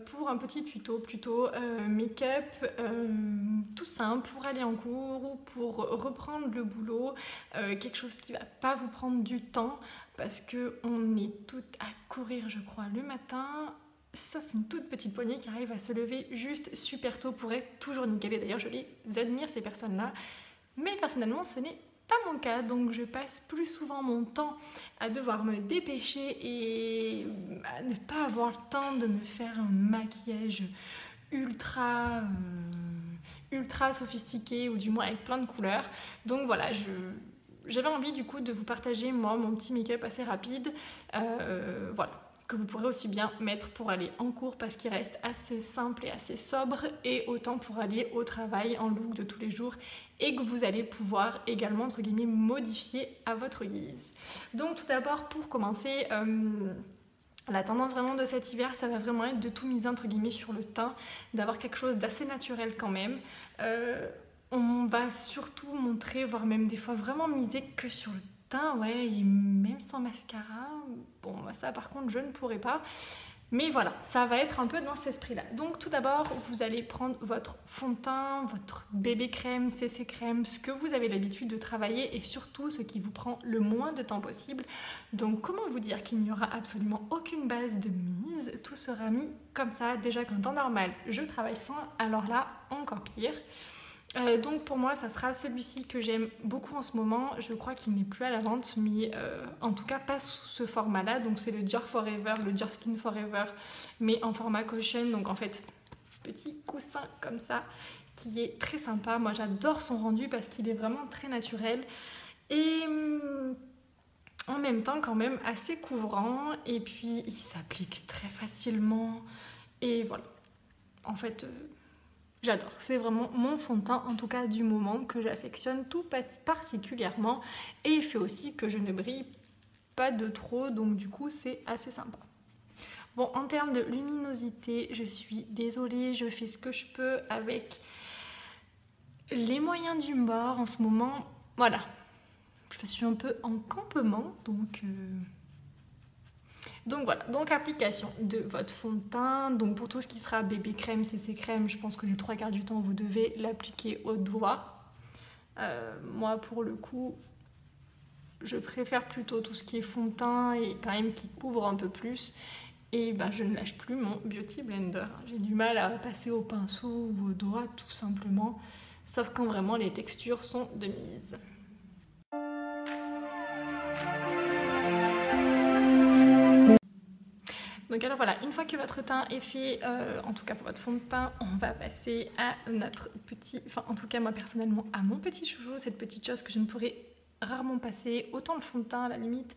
pour un petit tuto plutôt make-up tout simple pour aller en cours ou pour reprendre le boulot, quelque chose qui va pas vous prendre du temps parce qu'on est toutes à courir je crois le matin, sauf une toute petite poignée qui arrive à se lever juste super tôt pour être toujours nickel. Et d'ailleurs je les admire ces personnes-là, mais personnellement ce n'est pas mon cas, donc je passe plus souvent mon temps à devoir me dépêcher et à ne pas avoir le temps de me faire un maquillage ultra ultra sophistiqué ou du moins avec plein de couleurs. Donc voilà, j'avais envie du coup de vous partager moi mon petit make-up assez rapide, voilà, que vous pourrez aussi bien mettre pour aller en cours parce qu'il reste assez simple et assez sobre, et autant pour aller au travail en look de tous les jours et que vous allez pouvoir également entre guillemets modifier à votre guise. Donc tout d'abord pour commencer, la tendance vraiment de cet hiver, ça va vraiment être de tout miser entre guillemets sur le teint, d'avoir quelque chose d'assez naturel quand même. On va surtout montrer, voire même des fois vraiment miser que sur le teint, ouais, et même sans mascara. Bon, ça par contre je ne pourrais pas. Mais voilà, ça va être un peu dans cet esprit-là. Donc tout d'abord, vous allez prendre votre fond de teint, votre bébé crème, CC crème, ce que vous avez l'habitude de travailler et surtout ce qui vous prend le moins de temps possible. Donc comment vous dire qu'il n'y aura absolument aucune base de mise, tout sera mis comme ça. Déjà qu'en temps normal, je travaille fin, alors là, encore pire. Donc pour moi ça sera celui-ci que j'aime beaucoup en ce moment. Je crois qu'il n'est plus à la vente, mais en tout cas pas sous ce format là. Donc c'est le Dior Forever, le Dior Skin Forever, mais en format cushion. Donc en fait petit coussin comme ça qui est très sympa. Moi j'adore son rendu parce qu'il est vraiment très naturel et en même temps quand même assez couvrant, et puis il s'applique très facilement et voilà. En fait j'adore, c'est vraiment mon fond de teint, en tout cas du moment, que j'affectionne tout particulièrement, et il fait aussi que je ne brille pas de trop, donc du coup c'est assez sympa. Bon, en termes de luminosité, je suis désolée, je fais ce que je peux avec les moyens du bord en ce moment. Voilà, je suis un peu en campement, donc voilà, donc application de votre fond de teint. Donc pour tout ce qui sera bébé crème, CC crème, je pense que les 3/4 du temps vous devez l'appliquer au doigt. Moi pour le coup, je préfère plutôt tout ce qui est fond de teint et quand même qui couvre un peu plus. Et ben, je ne lâche plus mon Beauty Blender. J'ai du mal à passer au pinceau ou au doigt tout simplement, sauf quand vraiment les textures sont de mise. Donc alors voilà, une fois que votre teint est fait, en tout cas pour votre fond de teint, on va passer à notre petit, enfin en tout cas moi personnellement à mon petit chouchou, cette petite chose que je ne pourrais rarement passer, autant le fond de teint à la limite,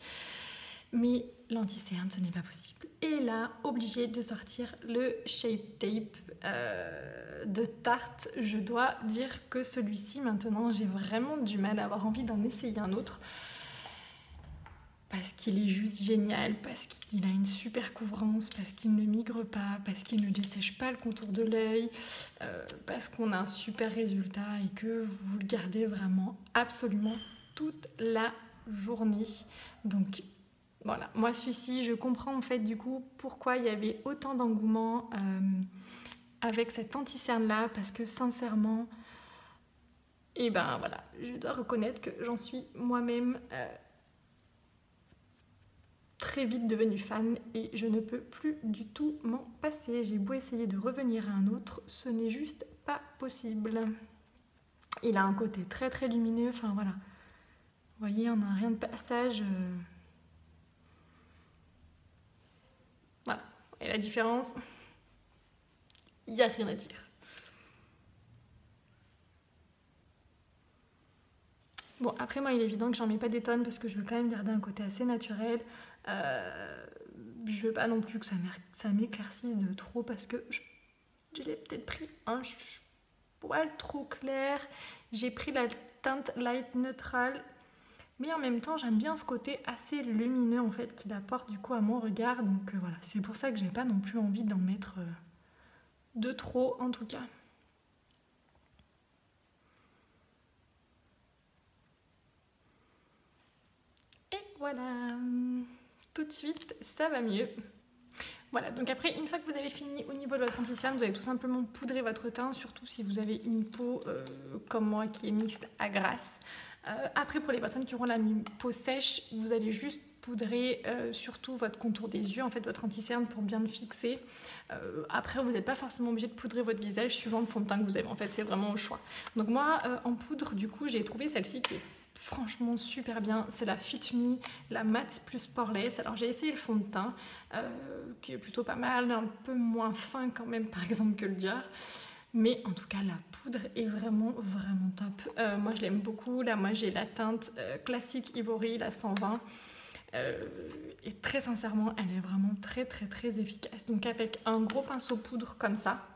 mais l'anti-cerne ce n'est pas possible. Et là, obligé de sortir le Shape Tape de Tarte. Je dois dire que celui-ci maintenant j'ai vraiment du mal à avoir envie d'en essayer un autre, parce qu'il est juste génial, parce qu'il a une super couvrance, parce qu'il ne migre pas, parce qu'il ne dessèche pas le contour de l'œil, parce qu'on a un super résultat et que vous le gardez vraiment absolument toute la journée. Donc voilà, moi celui-ci, je comprends en fait du coup pourquoi il y avait autant d'engouement avec cette anti-cerne là, parce que sincèrement, et ben voilà, je dois reconnaître que j'en suis moi-même très vite devenue fan et je ne peux plus du tout m'en passer. J'ai beau essayer de revenir à un autre, ce n'est juste pas possible. Il a un côté très très lumineux, enfin voilà. Vous voyez, on n'a rien de passage. Voilà. Et la différence, il n'y a rien à dire. Bon, après moi il est évident que j'en mets pas des tonnes parce que je veux quand même garder un côté assez naturel. Je veux pas non plus que ça m'éclaircisse de trop parce que je l'ai peut-être pris un poil trop clair. J'ai pris la teinte light neutrale, mais en même temps j'aime bien ce côté assez lumineux en fait qu'il apporte du coup à mon regard. Donc voilà, c'est pour ça que j'ai pas non plus envie d'en mettre de trop en tout cas. Et voilà, tout de suite ça va mieux. Voilà, donc après, une fois que vous avez fini au niveau de votre anti-cerne, vous allez tout simplement poudrer votre teint, surtout si vous avez une peau comme moi qui est mixte à grasse. Après, pour les personnes qui auront la peau sèche, vous allez juste poudrer surtout votre contour des yeux, en fait votre anti-cerne pour bien le fixer. Après, vous n'êtes pas forcément obligé de poudrer votre visage suivant le fond de teint que vous avez, en fait c'est vraiment au choix. Donc moi, en poudre, du coup, j'ai trouvé celle-ci qui est franchement super bien, c'est la Fit Me, la Matte plus Poreless. Alors j'ai essayé le fond de teint, qui est plutôt pas mal, un peu moins fin quand même par exemple que le Dior. Mais en tout cas, la poudre est vraiment top. Moi, je l'aime beaucoup. Là, moi, j'ai la teinte classique Ivory, la 120. Et très sincèrement, elle est vraiment très efficace. Donc, avec un gros pinceau poudre comme ça,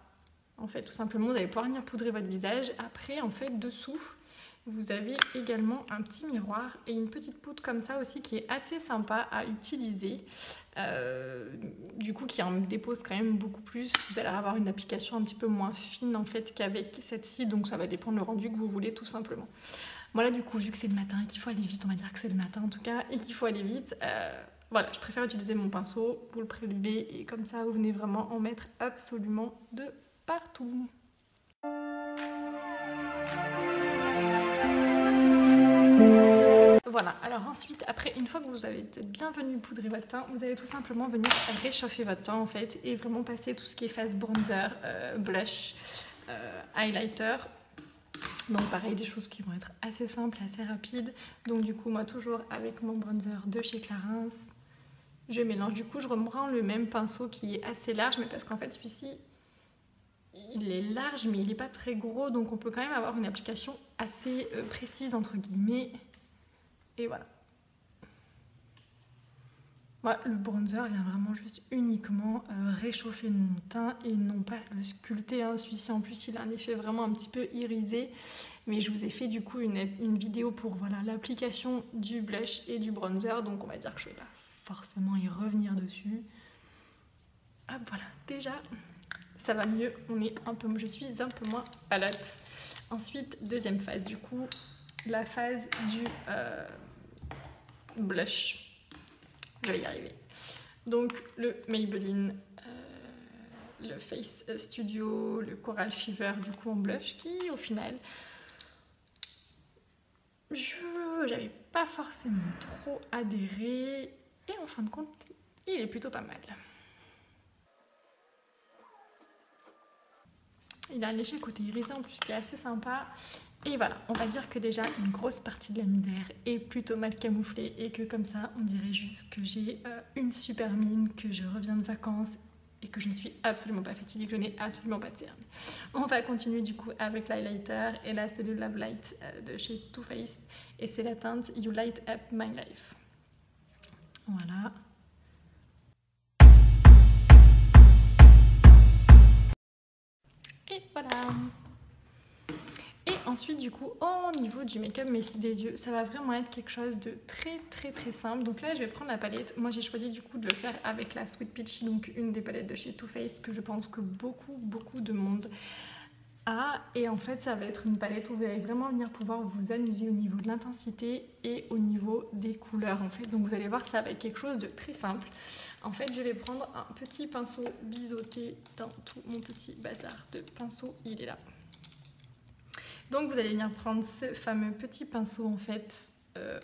en fait, tout simplement, vous allez pouvoir venir poudrer votre visage. Après, en fait, dessous, vous avez également un petit miroir et une petite poudre comme ça aussi qui est assez sympa à utiliser. Du coup qui en dépose quand même beaucoup plus. Vous allez avoir une application un petit peu moins fine en fait qu'avec cette-ci, donc ça va dépendre le rendu que vous voulez tout simplement. Voilà, du coup vu que c'est le matin et qu'il faut aller vite, on va dire que c'est le matin en tout cas, et qu'il faut aller vite, voilà, je préfère utiliser mon pinceau, vous le prélevez et comme ça vous venez vraiment en mettre absolument de partout. Voilà, alors ensuite, après, une fois que vous avez bien venu poudrer votre teint, vous allez tout simplement venir réchauffer votre teint en fait et vraiment passer tout ce qui est face bronzer, blush, highlighter. Donc pareil, des choses qui vont être assez simples, assez rapides. Donc du coup, moi toujours avec mon bronzer de chez Clarins, je mélange. Du coup, je reprends le même pinceau qui est assez large, mais parce qu'en fait celui-ci, il est large mais il n'est pas très gros, donc on peut quand même avoir une application assez précise entre guillemets. Et voilà. Moi, le bronzer vient vraiment juste uniquement réchauffer mon teint et non pas le sculpter. Hein. Celui-ci, en plus, il a un effet vraiment un petit peu irisé. Mais je vous ai fait du coup une vidéo pour voilà, l'application du blush et du bronzer. Donc, on va dire que je ne vais pas forcément y revenir dessus. Hop, voilà. Déjà, ça va mieux. Je suis un peu moins pâlotte. Ensuite, deuxième phase, du coup, la phase du blush. Je vais y arriver. Donc le Maybelline, le Face Studio, le Coral Fever du coup en blush qui au final, j'avais pas forcément trop adhéré et en fin de compte, il est plutôt pas mal. Il a un léger côté irisé en plus qui est assez sympa. Et voilà, on va dire que déjà une grosse partie de la misère est plutôt mal camouflée et que comme ça, on dirait juste que j'ai une super mine, que je reviens de vacances et que je ne suis absolument pas fatiguée, que je n'ai absolument pas de cerne. On va continuer du coup avec l'highlighter et là c'est le Love Light de chez Too Faced et c'est la teinte You Light Up My Life. Voilà. Et voilà. Et ensuite du coup au niveau du make-up mais des yeux, ça va vraiment être quelque chose de très simple. Donc là je vais prendre la palette, moi j'ai choisi du coup de le faire avec la Sweet Peach, donc une des palettes de chez Too Faced que je pense que beaucoup de monde a. Et en fait ça va être une palette où vous allez vraiment venir pouvoir vous amuser au niveau de l'intensité et au niveau des couleurs en fait. Donc vous allez voir ça va être quelque chose de très simple. En fait je vais prendre un petit pinceau biseauté dans tout mon petit bazar de pinceaux, il est là. Donc vous allez venir prendre ce fameux petit pinceau en fait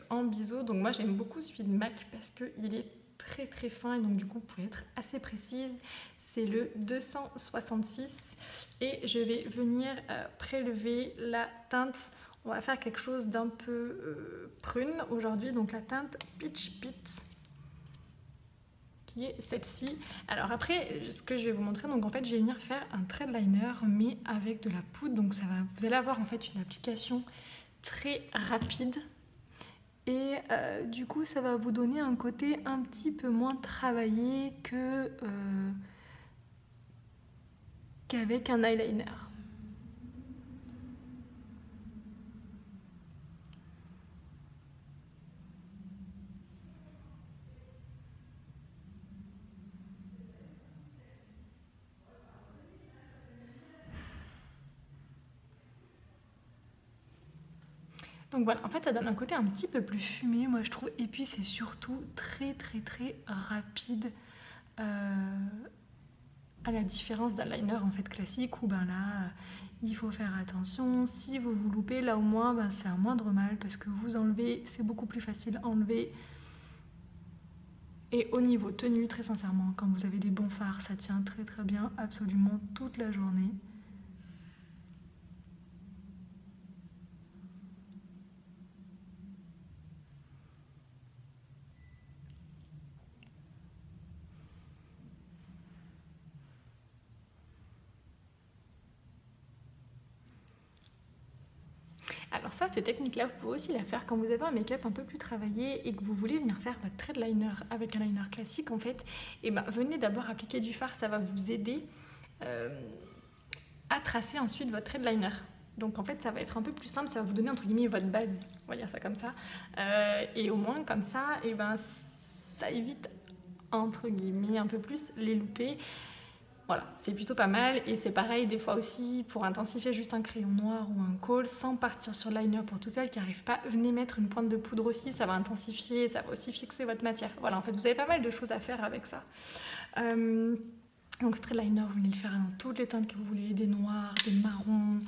en biseau. Donc moi j'aime beaucoup celui de MAC parce qu'il est très fin et donc du coup vous pouvez être assez précise. C'est le 266 et je vais venir prélever la teinte. On va faire quelque chose d'un peu prune aujourd'hui, donc la teinte Peach Pit, qui est celle-ci. Alors après, ce que je vais vous montrer, donc en fait, je vais venir faire un thread liner, mais avec de la poudre. Donc ça va, vous allez avoir en fait une application très rapide. Et du coup, ça va vous donner un côté un petit peu moins travaillé qu'avec un eyeliner. Donc voilà, en fait ça donne un côté un petit peu plus fumé moi je trouve, et puis c'est surtout très rapide à la différence d'un liner en fait classique où ben là il faut faire attention. Si vous vous loupez, là au moins ben, c'est un moindre mal parce que vous enlevez, c'est beaucoup plus facile à enlever. Et au niveau tenue, très sincèrement, quand vous avez des bons fards, ça tient très très bien absolument toute la journée. Alors ça, cette technique-là, vous pouvez aussi la faire quand vous avez un make-up un peu plus travaillé et que vous voulez venir faire votre trait de liner avec un liner classique en fait. Et ben venez d'abord appliquer du fard, ça va vous aider à tracer ensuite votre trait de liner. Donc en fait, ça va être un peu plus simple, ça va vous donner entre guillemets votre base, on va dire ça comme ça. Et au moins comme ça, et ben ça évite entre guillemets un peu plus les loupés. Voilà, c'est plutôt pas mal. Et c'est pareil des fois aussi pour intensifier juste un crayon noir ou un kohl sans partir sur le liner. Pour toutes celles qui n'arrivent pas, venez mettre une pointe de poudre aussi, ça va intensifier, ça va aussi fixer votre matière. Voilà, en fait vous avez pas mal de choses à faire avec ça. Donc ce trait de liner, vous venez le faire dans toutes les teintes que vous voulez, des noirs, des marrons,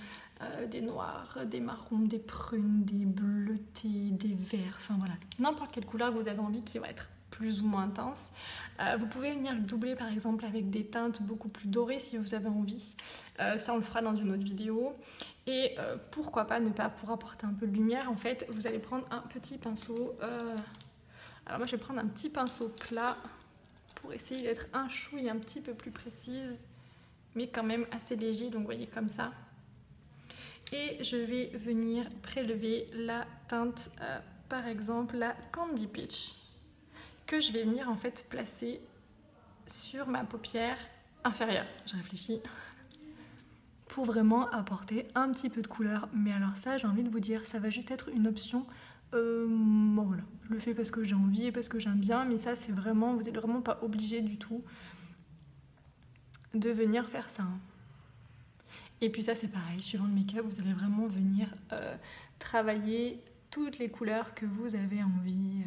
des marrons, des prunes, des bleutés, des verts, enfin voilà, n'importe quelle couleur que vous avez envie qui va être plus ou moins intense. Vous pouvez venir le doubler par exemple avec des teintes beaucoup plus dorées si vous avez envie. Ça on le fera dans une autre vidéo. Et pourquoi pas ne pas, pour apporter un peu de lumière en fait, vous allez prendre un petit pinceau. Alors moi je vais prendre un petit pinceau plat pour essayer d'être un chouille un petit peu plus précise, mais quand même assez léger, donc vous voyez comme ça. Et je vais venir prélever la teinte, par exemple la Candy Peach, que je vais venir en fait placer sur ma paupière inférieure. Je réfléchis. Pour vraiment apporter un petit peu de couleur. Mais alors ça, j'ai envie de vous dire, ça va juste être une option. Bon voilà, je le fais parce que j'ai envie et parce que j'aime bien, mais ça c'est vraiment, vous n'êtes vraiment pas obligé du tout de venir faire ça. Et puis ça c'est pareil, suivant le make-up, vous allez vraiment venir travailler toutes les couleurs que vous avez envie.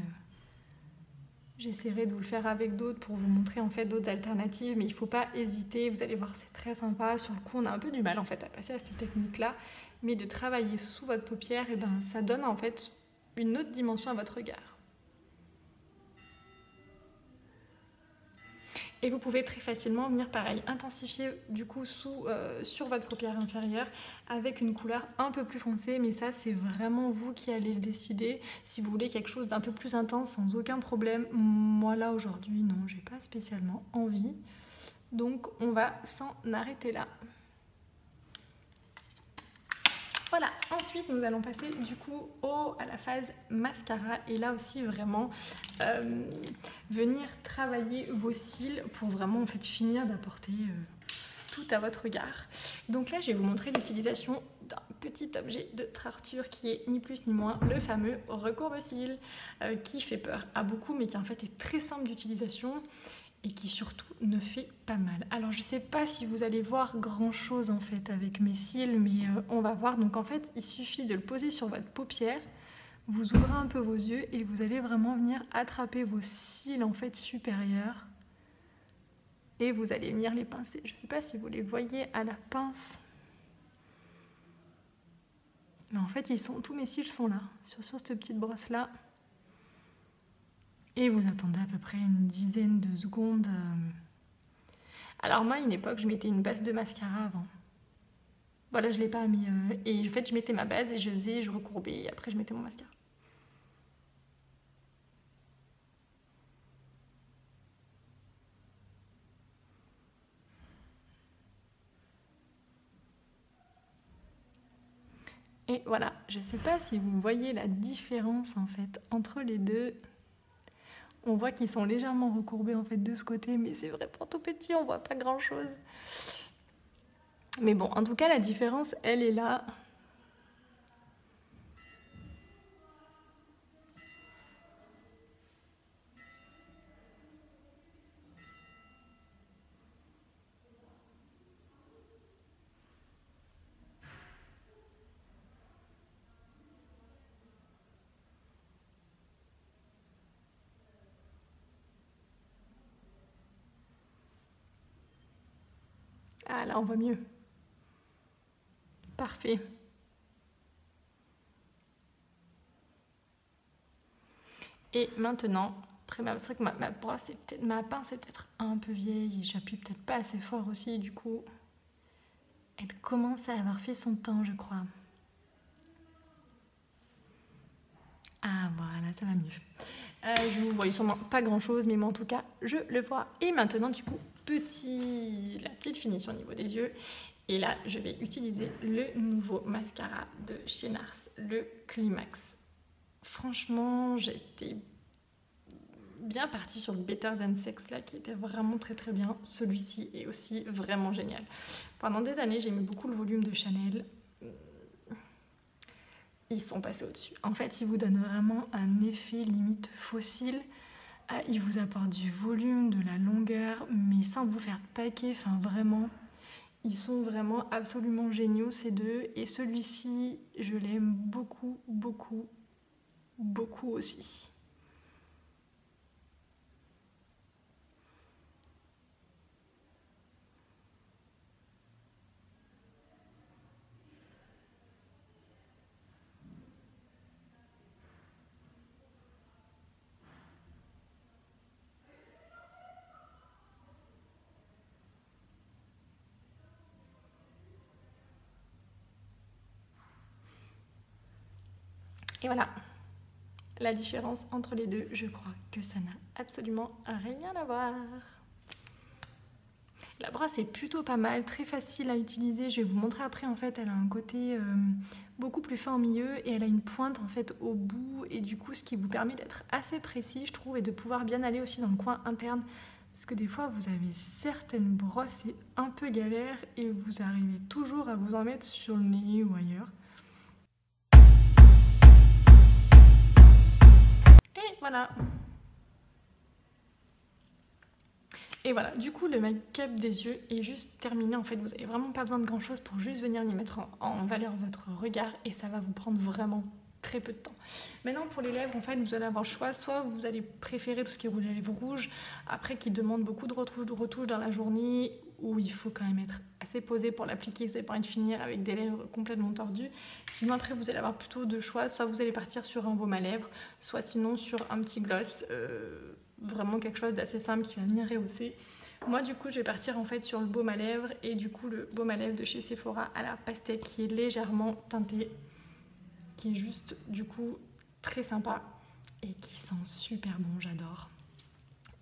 J'essaierai de vous le faire avec d'autres pour vous montrer en fait d'autres alternatives, mais il ne faut pas hésiter, vous allez voir c'est très sympa. Sur le coup on a un peu du mal en fait à passer à cette technique là, mais de travailler sous votre paupière, et ben ça donne en fait une autre dimension à votre regard. Et vous pouvez très facilement venir pareil intensifier du coup sur votre paupière inférieure avec une couleur un peu plus foncée, mais ça c'est vraiment vous qui allez le décider. Si vous voulez quelque chose d'un peu plus intense sans aucun problème, moi là aujourd'hui non, j'ai pas spécialement envie, donc on va s'en arrêter là. Voilà, ensuite nous allons passer du coup à la phase mascara, et là aussi vraiment venir travailler vos cils pour vraiment en fait finir d'apporter tout à votre regard. Donc là je vais vous montrer l'utilisation d'un petit objet de Trarture qui est ni plus ni moins le fameux recourbe-cils qui fait peur à beaucoup mais qui en fait est très simple d'utilisation et qui surtout ne fait pas mal. Alors je sais pas si vous allez voir grand chose en fait avec mes cils, mais on va voir. Donc en fait il suffit de le poser sur votre paupière, vous ouvrez un peu vos yeux et vous allez vraiment venir attraper vos cils en fait supérieurs et vous allez venir les pincer. Je sais pas si vous les voyez à la pince, mais en fait tous mes cils sont là, sur cette petite brosse là. Et vous attendez à peu près une dizaine de secondes. Alors moi, à une époque, je mettais une base de mascara avant. Voilà, je ne l'ai pas mis. Et en fait, je mettais ma base et je recourbais. Et après, je mettais mon mascara. Et voilà, je ne sais pas si vous voyez la différence en fait entre les deux. On voit qu'ils sont légèrement recourbés en fait de ce côté, mais c'est vrai pour tout petit, on voit pas grand chose. Mais bon, en tout cas, la différence, elle est là. Ah là, on voit mieux. Parfait. Et maintenant, c'est vrai que ma pince est peut-être un peu vieille et j'appuie peut-être pas assez fort aussi, du coup, elle commence à avoir fait son temps, je crois. Ah voilà, ça va mieux. Je vous voyais sûrement pas grand chose, mais moi en tout cas, je le vois. Et maintenant, du coup, la petite finition au niveau des yeux. Et là, je vais utiliser le nouveau mascara de chez NARS, le Climax. Franchement, j'ai été bien partie sur le Better Than Sex là, qui était vraiment très très bien. Celui-ci est aussi vraiment génial. Pendant des années, j'ai aimé beaucoup le volume de Chanel. Ils sont passés au-dessus. En fait, ils vous donnent vraiment un effet limite fossile. Ils vous apportent du volume, de la longueur, mais sans vous faire paquer. Enfin, vraiment, ils sont vraiment absolument géniaux, ces deux. Et celui-ci, je l'aime beaucoup, beaucoup, beaucoup aussi. Et voilà, la différence entre les deux, je crois que ça n'a absolument rien à voir. La brosse est plutôt pas mal, très facile à utiliser. Je vais vous montrer après, en fait, elle a un côté beaucoup plus fin au milieu et elle a une pointe en fait au bout et du coup ce qui vous permet d'être assez précis, je trouve, et de pouvoir bien aller aussi dans le coin interne. Parce que des fois, vous avez certaines brosses, c'est un peu galère et vous arrivez toujours à vous en mettre sur le nez ou ailleurs. Et voilà. Et voilà, du coup, le make-up des yeux est juste terminé. En fait, vous n'avez vraiment pas besoin de grand-chose pour juste venir y mettre en valeur votre regard et ça va vous prendre vraiment très peu de temps. Maintenant, pour les lèvres, en fait, vous allez avoir le choix. Soit vous allez préférer tout ce qui est rouge à lèvres rouge, après qui demande beaucoup de retouches dans la journée, où il faut quand même être assez posé pour l'appliquer, vous n'avez pas envie de finir avec des lèvres complètement tordues. Sinon, après, vous allez avoir plutôt deux choix. Soit vous allez partir sur un baume à lèvres, soit sinon sur un petit gloss. Vraiment quelque chose d'assez simple qui va venir rehausser. Moi du coup je vais partir en fait sur le baume à lèvres et du coup le baume à lèvres de chez Sephora à la pastèque qui est légèrement teinté, qui est juste du coup très sympa et qui sent super bon, j'adore,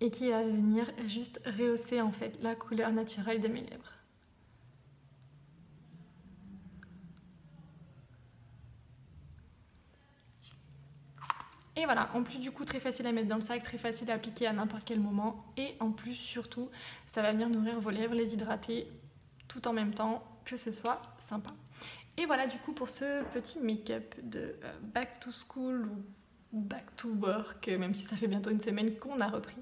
et qui va venir juste rehausser en fait la couleur naturelle de mes lèvres. Et voilà, en plus du coup très facile à mettre dans le sac, très facile à appliquer à n'importe quel moment. Et en plus surtout, ça va venir nourrir vos lèvres, les hydrater tout en même temps, que ce soit sympa. Et voilà du coup pour ce petit make-up de Back to School ou Back to Work, même si ça fait bientôt une semaine qu'on a repris.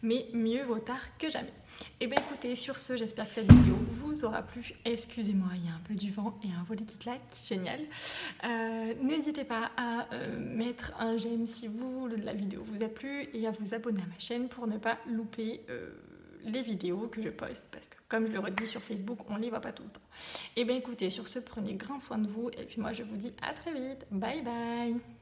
Mais mieux vaut tard que jamais. Et bien écoutez, sur ce, j'espère que cette vidéo vous aura plu. Excusez-moi, il y a un peu du vent et un volet qui claque, génial. N'hésitez pas à mettre un j'aime si la vidéo vous a plu et à vous abonner à ma chaîne pour ne pas louper les vidéos que je poste, parce que comme je le redis sur Facebook, on les voit pas tout le temps. Et bien écoutez, sur ce, prenez grand soin de vous et puis moi je vous dis à très vite. Bye bye.